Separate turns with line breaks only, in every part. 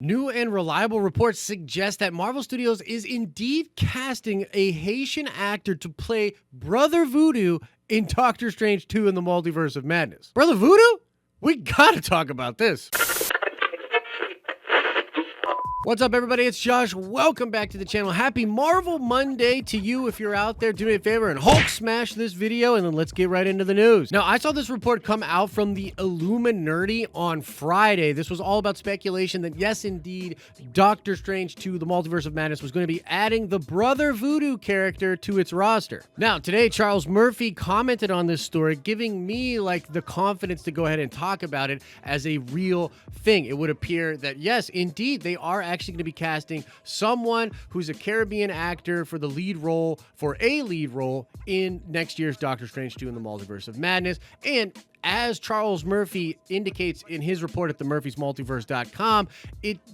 New and reliable reports suggest that Marvel Studios is indeed casting a Haitian actor to play Brother Voodoo in Doctor Strange 2 in the Multiverse of Madness. Brother Voodoo? We gotta talk about this. What's up, everybody? It's Josh. Welcome back to the channel. Happy Marvel Monday to you. If you're out there, do me a favor and Hulk smash this video, and then let's get right into the news. Now, I saw this report come out from the Illuminati on Friday. This was all about speculation that, yes, indeed, Doctor Strange 2, the Multiverse of Madness, was going to be adding the Brother Voodoo character to its roster. Now, today, Charles Murphy commented on this story, giving me, the confidence to go ahead and talk about it as a real thing. It would appear that, yes, indeed, they are actually going to be casting someone who's a Caribbean actor for a lead role in next year's Doctor Strange 2 in the Multiverse of Madness. And as Charles Murphy indicates in his report at themurphysmultiverse.com,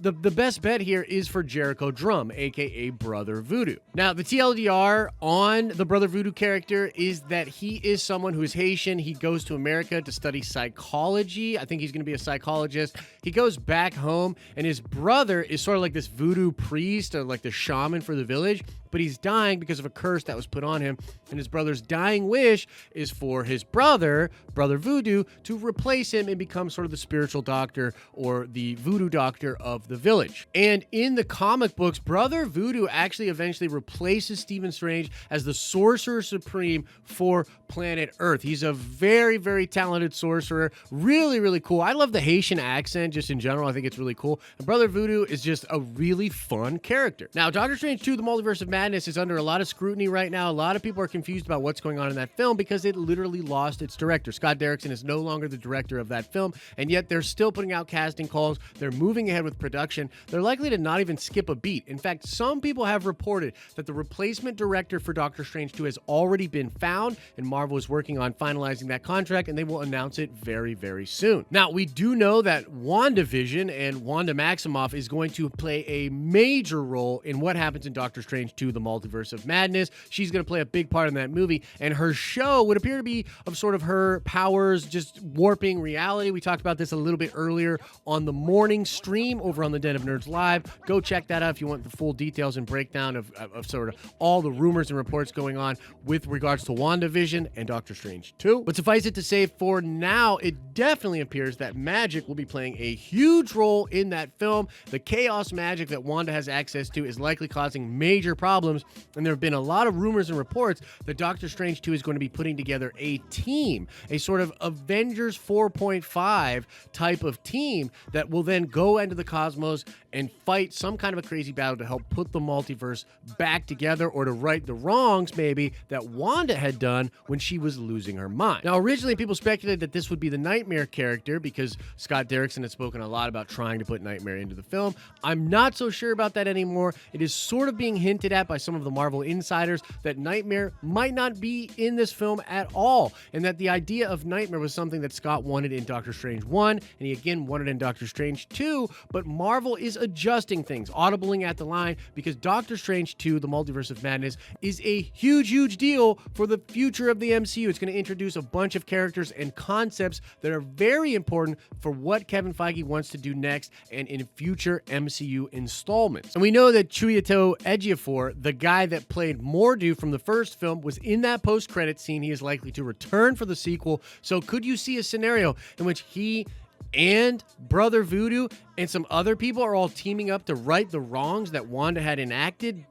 the best bet here is for Jericho Drumm, aka Brother Voodoo. Now, the TLDR on the Brother Voodoo character is that he is someone who is Haitian. He goes to America to study psychology. I think he's going to be a psychologist. He goes back home, and his brother is sort of like this voodoo priest or like the shaman for the village, but he's dying because of a curse that was put on him, and his brother's dying wish is for his Brother Voodoo, to replace him and become sort of the spiritual doctor or the voodoo doctor of the village. And in the comic books, Brother Voodoo actually eventually replaces Stephen Strange as the Sorcerer Supreme for planet Earth. He's a very, very talented sorcerer. Really, really cool. I love the Haitian accent just in general. I think it's really cool. And Brother Voodoo is just a really fun character. Now, Doctor Strange 2, the Multiverse of Madness is under a lot of scrutiny right now. A lot of people are confused about what's going on in that film because it literally lost its director. Scott Derrickson is no longer the director of that film, and yet they're still putting out casting calls. They're moving ahead with production. They're likely to not even skip a beat. In fact, some people have reported that the replacement director for Doctor Strange 2 has already been found, and Marvel is working on finalizing that contract, and they will announce it very, very soon. Now, we do know that WandaVision and Wanda Maximoff is going to play a major role in what happens in Doctor Strange 2, the Multiverse of Madness. She's going to play a big part in that movie, and her show would appear to be of sort of her powers just warping reality. We talked about this a little bit earlier on the morning stream over on the Den of Nerds Live. Go check that out if you want the full details and breakdown of sort of all the rumors and reports going on with regards to WandaVision and Doctor Strange 2. But suffice it to say, for now, it definitely appears that magic will be playing a huge role in that film. The chaos magic that Wanda has access to is likely causing major problems, and there have been a lot of rumors and reports that Doctor Strange 2 is going to be putting together a team, a sort of Avengers 4.5 type of team that will then go into the cosmos and fight some kind of a crazy battle to help put the multiverse back together, or to right the wrongs maybe that Wanda had done when she was losing her mind. Now, originally people speculated that this would be the Nightmare character because Scott Derrickson had spoken a lot about trying to put Nightmare into the film. I'm not so sure about that anymore. It is sort of being hinted at by some of the Marvel insiders that Nightmare might not be in this film at all, and that the idea of Nightmare was something that Scott wanted in Doctor Strange 1, and he again wanted in Doctor Strange 2, but Marvel is adjusting things, audibling at the line, because Doctor Strange 2, the Multiverse of Madness, is a huge, huge deal for the future of the MCU. It's going to introduce a bunch of characters and concepts that are very important for what Kevin Feige wants to do next and in future MCU installments. And we know that Chiwetel Ejiofor, the guy that played Mordo from the first film, was in that post-credit scene. He is likely to return for the sequel. So could you see a scenario in which he and Brother Voodoo and some other people are all teaming up to right the wrongs that Wanda had enacted,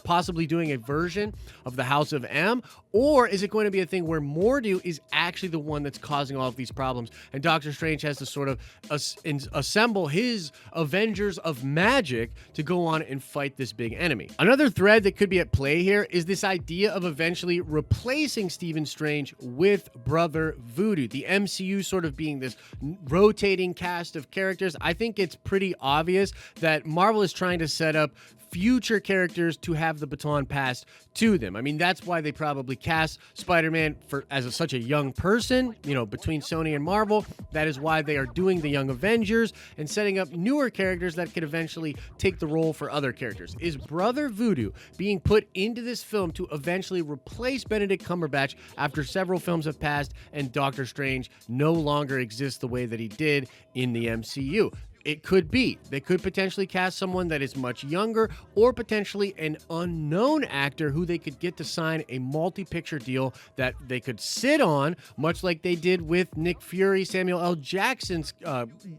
possibly doing a version of the House of M? Or is it going to be a thing where Mordo is actually the one that's causing all of these problems, and Doctor Strange has to sort of assemble his Avengers of Magic to go on and fight this big enemy? Another thread that could be at play here is this idea of eventually replacing Stephen Strange with Brother Voodoo. The MCU sort of being this rotating cast of characters. I think it's pretty obvious that Marvel is trying to set up future characters to have the baton passed to them. I mean, that's why they probably cast Spider-Man as such a young person, between Sony and Marvel. That is why they are doing the Young Avengers and setting up newer characters that could eventually take the role for other characters. Is Brother Voodoo being put into this film to eventually replace Benedict Cumberbatch after several films have passed and Doctor Strange no longer exists the way that he did in the MCU? it could be. They could potentially cast someone that is much younger, or potentially an unknown actor who they could get to sign a multi-picture deal that they could sit on, much like they did with Nick Fury, Samuel L. Jackson's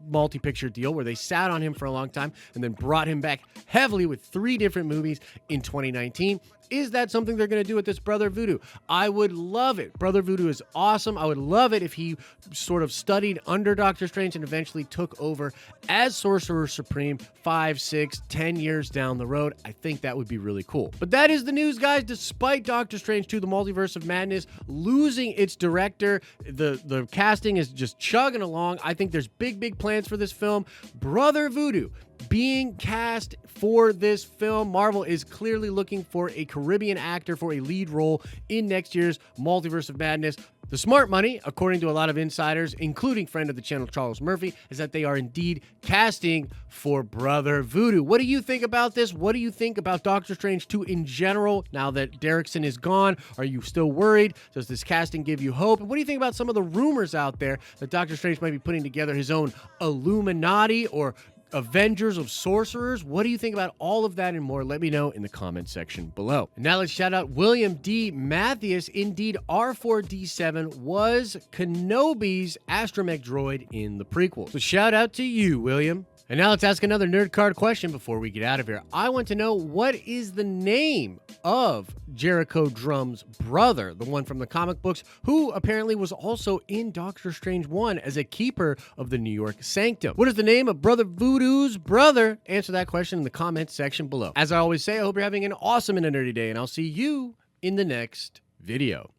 multi-picture deal, where they sat on him for a long time and then brought him back heavily with 3 different movies in 2019. Is that something they're going to do with this Brother Voodoo? I would love it. Brother Voodoo is awesome. I would love it if he sort of studied under Doctor Strange and eventually took over as Sorcerer Supreme 5, 6, 10 years down the road. I think that would be really cool. But that is the news, guys. Despite Doctor Strange 2, the Multiverse of Madness, losing its director, the casting is just chugging along. I think there's big plans for this film. Brother Voodoo being cast for this film. Marvel is clearly looking for a Caribbean actor for a lead role in next year's Multiverse of Madness. The smart money, according to a lot of insiders, including friend of the channel Charles Murphy, is that they are indeed casting for Brother Voodoo. What do you think about this? What do you think about Doctor Strange 2 in general? Now that Derrickson is gone, are you still worried? Does this casting give you hope? And what do you think about some of the rumors out there that Doctor Strange might be putting together his own Illuminati or Avengers of Sorcerers? What do you think about all of that and more? Let me know in the comment section below. And now let's shout out William D. Mathias. Indeed, R4-D7 was Kenobi's astromech droid in the prequel. So shout out to you, William. And now let's ask another nerd card question before we get out of here. I want to know, what is the name of Jericho Drum's brother, the one from the comic books, who apparently was also in Doctor Strange 1 as a keeper of the New York Sanctum? What is the name of Brother Voodoo's brother? Answer that question in the comment section below. As I always say, I hope you're having an awesome and a nerdy day, and I'll see you in the next video.